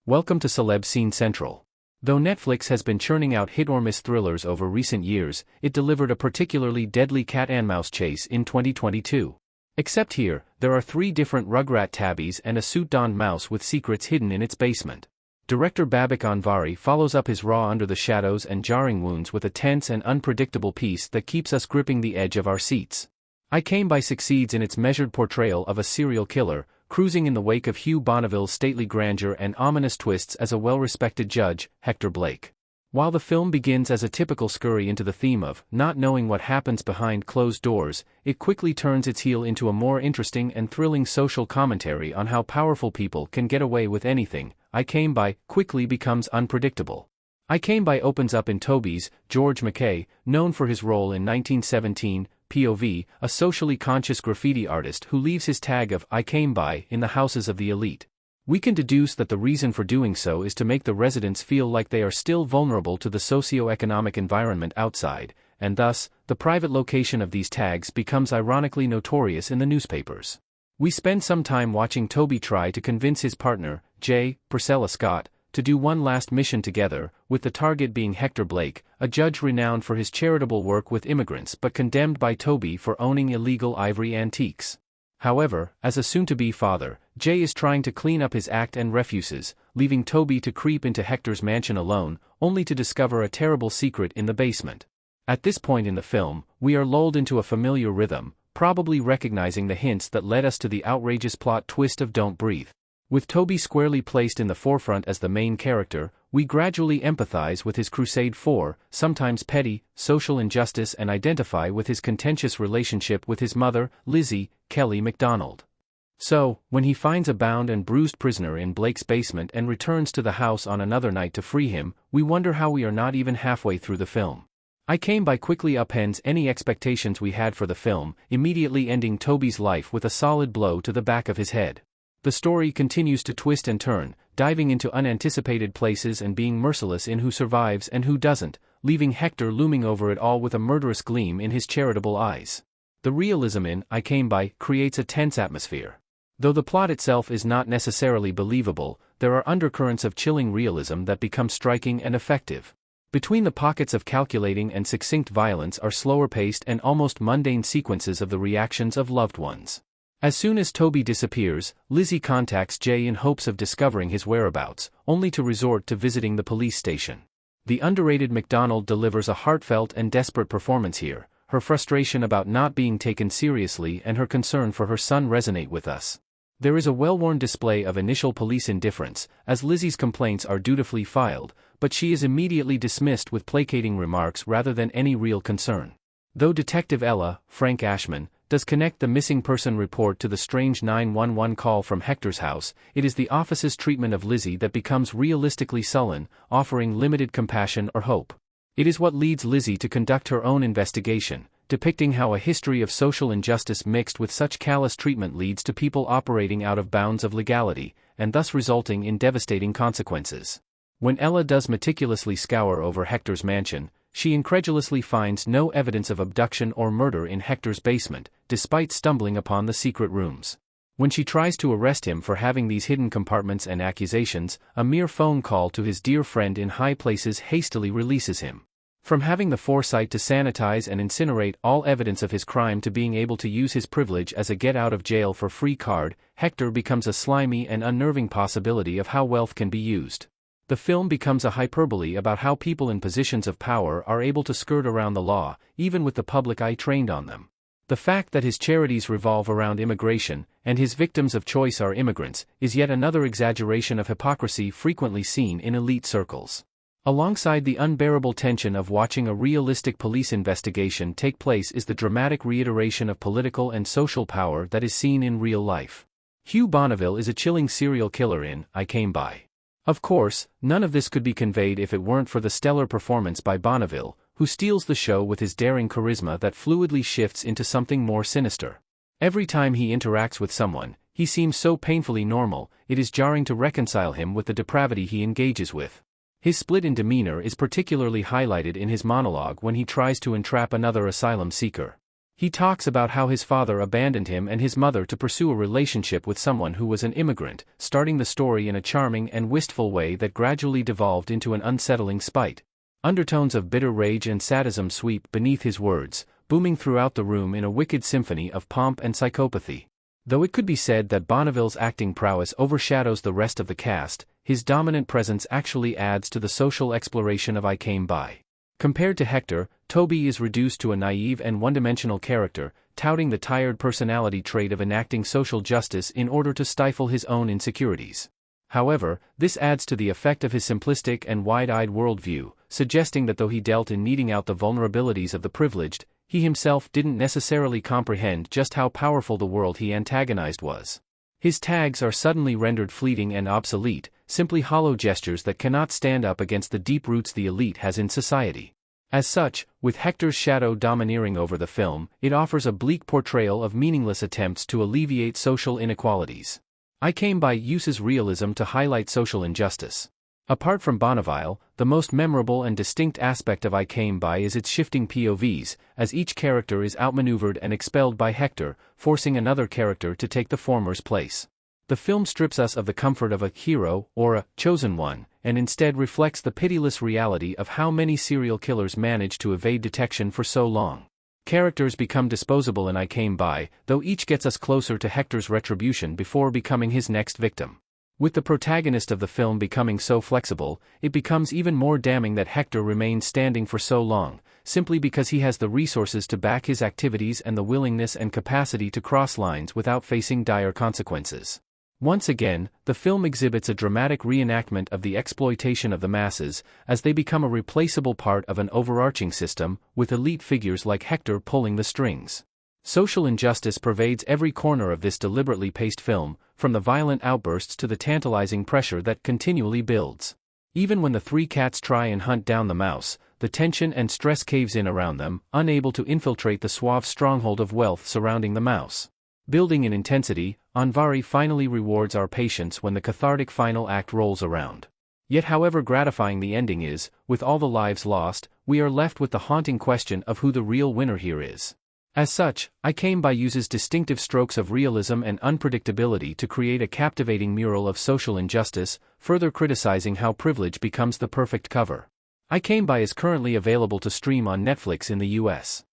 Welcome to Celeb Scene Central. Though Netflix has been churning out hit-or-miss thrillers over recent years, it delivered a particularly deadly cat-and-mouse chase in 2022. Except here, there are 3 different Rugrat tabbies and a suit-donned mouse with secrets hidden in its basement. Director Babak Anvari follows up his raw under the shadows and jarring wounds with a tense and unpredictable piece that keeps us gripping the edge of our seats. I Came By succeeds in its measured portrayal of a serial killer, cruising in the wake of Hugh Bonneville's stately grandeur and ominous twists as a well-respected judge, Hector Blake. While the film begins as a typical scurry into the theme of not knowing what happens behind closed doors, it quickly turns its heel into a more interesting and thrilling social commentary on how powerful people can get away with anything. I Came By quickly becomes unpredictable. I Came By opens up in Toby's, George McKay, known for his role in 1917, POV, a socially conscious graffiti artist who leaves his tag of I Came By in the houses of the elite. We can deduce that the reason for doing so is to make the residents feel like they are still vulnerable to the socio-economic environment outside, and thus, the private location of these tags becomes ironically notorious in the newspapers. We spend some time watching Toby try to convince his partner, J. Priscilla Scott, to do one last mission together, with the target being Hector Blake, a judge renowned for his charitable work with immigrants but condemned by Toby for owning illegal ivory antiques. However, as a soon-to-be father, Jay is trying to clean up his act and refuses, leaving Toby to creep into Hector's mansion alone, only to discover a terrible secret in the basement. At this point in the film, we are lulled into a familiar rhythm, probably recognizing the hints that led us to the outrageous plot twist of Don't Breathe. With Toby squarely placed in the forefront as the main character, we gradually empathize with his crusade for, sometimes petty, social injustice and identify with his contentious relationship with his mother, Lizzie, Kelly MacDonald. So, when he finds a bound and bruised prisoner in Blake's basement and returns to the house on another night to free him, we wonder how we are not even halfway through the film. I Came By quickly upends any expectations we had for the film, immediately ending Toby's life with a solid blow to the back of his head. The story continues to twist and turn, diving into unanticipated places and being merciless in who survives and who doesn't, leaving Hector looming over it all with a murderous gleam in his charitable eyes. The realism in I Came By creates a tense atmosphere. Though the plot itself is not necessarily believable, there are undercurrents of chilling realism that become striking and effective. Between the pockets of calculating and succinct violence are slower-paced and almost mundane sequences of the reactions of loved ones. As soon as Toby disappears, Lizzie contacts Jay in hopes of discovering his whereabouts, only to resort to visiting the police station. The underrated MacDonald delivers a heartfelt and desperate performance here. Her frustration about not being taken seriously and her concern for her son resonate with us. There is a well-worn display of initial police indifference, as Lizzie's complaints are dutifully filed, but she is immediately dismissed with placating remarks rather than any real concern. Though Detective Ella, Frank Ashman, does connect the missing person report to the strange 911 call from Hector's house, it is the office's treatment of Lizzie that becomes realistically sullen, offering limited compassion or hope. It is what leads Lizzie to conduct her own investigation, depicting how a history of social injustice mixed with such callous treatment leads to people operating out of bounds of legality, and thus resulting in devastating consequences. When Ella does meticulously scour over Hector's mansion, she incredulously finds no evidence of abduction or murder in Hector's basement, despite stumbling upon the secret rooms. When she tries to arrest him for having these hidden compartments and accusations, a mere phone call to his dear friend in high places hastily releases him. From having the foresight to sanitize and incinerate all evidence of his crime to being able to use his privilege as a get-out-of-jail-for-free card, Hector becomes a slimy and unnerving possibility of how wealth can be used. The film becomes a hyperbole about how people in positions of power are able to skirt around the law, even with the public eye trained on them. The fact that his charities revolve around immigration, and his victims of choice are immigrants, is yet another exaggeration of hypocrisy frequently seen in elite circles. Alongside the unbearable tension of watching a realistic police investigation take place is the dramatic reiteration of political and social power that is seen in real life. Hugh Bonneville is a chilling serial killer in I Came By. Of course, none of this could be conveyed if it weren't for the stellar performance by Bonneville, who steals the show with his daring charisma that fluidly shifts into something more sinister. Every time he interacts with someone, he seems so painfully normal, it is jarring to reconcile him with the depravity he engages with. His split in demeanor is particularly highlighted in his monologue when he tries to entrap another asylum seeker. He talks about how his father abandoned him and his mother to pursue a relationship with someone who was an immigrant, starting the story in a charming and wistful way that gradually devolved into an unsettling spite. Undertones of bitter rage and sadism sweep beneath his words, booming throughout the room in a wicked symphony of pomp and psychopathy. Though it could be said that Bonneville's acting prowess overshadows the rest of the cast, his dominant presence actually adds to the social exploration of I Came By. Compared to Hector, Toby is reduced to a naive and one-dimensional character, touting the tired personality trait of enacting social justice in order to stifle his own insecurities. However, this adds to the effect of his simplistic and wide-eyed worldview, suggesting that though he dealt in meting out the vulnerabilities of the privileged, he himself didn't necessarily comprehend just how powerful the world he antagonized was. His tags are suddenly rendered fleeting and obsolete, simply hollow gestures that cannot stand up against the deep roots the elite has in society. As such, with Hector's shadow domineering over the film, it offers a bleak portrayal of meaningless attempts to alleviate social inequalities. I Came By uses realism to highlight social injustice. Apart from Bonneville, the most memorable and distinct aspect of I Came By is its shifting POVs, as each character is outmaneuvered and expelled by Hector, forcing another character to take the former's place. The film strips us of the comfort of a hero or a chosen one, and instead reflects the pitiless reality of how many serial killers manage to evade detection for so long. Characters become disposable in I Came By, though each gets us closer to Hector's retribution before becoming his next victim. With the protagonist of the film becoming so flexible, it becomes even more damning that Hector remains standing for so long, simply because he has the resources to back his activities and the willingness and capacity to cross lines without facing dire consequences. Once again, the film exhibits a dramatic reenactment of the exploitation of the masses, as they become a replaceable part of an overarching system, with elite figures like Hector pulling the strings. Social injustice pervades every corner of this deliberately paced film, from the violent outbursts to the tantalizing pressure that continually builds. Even when the three cats try and hunt down the mouse, the tension and stress caves in around them, unable to infiltrate the suave stronghold of wealth surrounding the mouse. Building in intensity, Anvari finally rewards our patience when the cathartic final act rolls around. Yet however gratifying the ending is, with all the lives lost, we are left with the haunting question of who the real winner here is. As such, I Came By uses distinctive strokes of realism and unpredictability to create a captivating mural of social injustice, further criticizing how privilege becomes the perfect cover. I Came By is currently available to stream on Netflix in the US.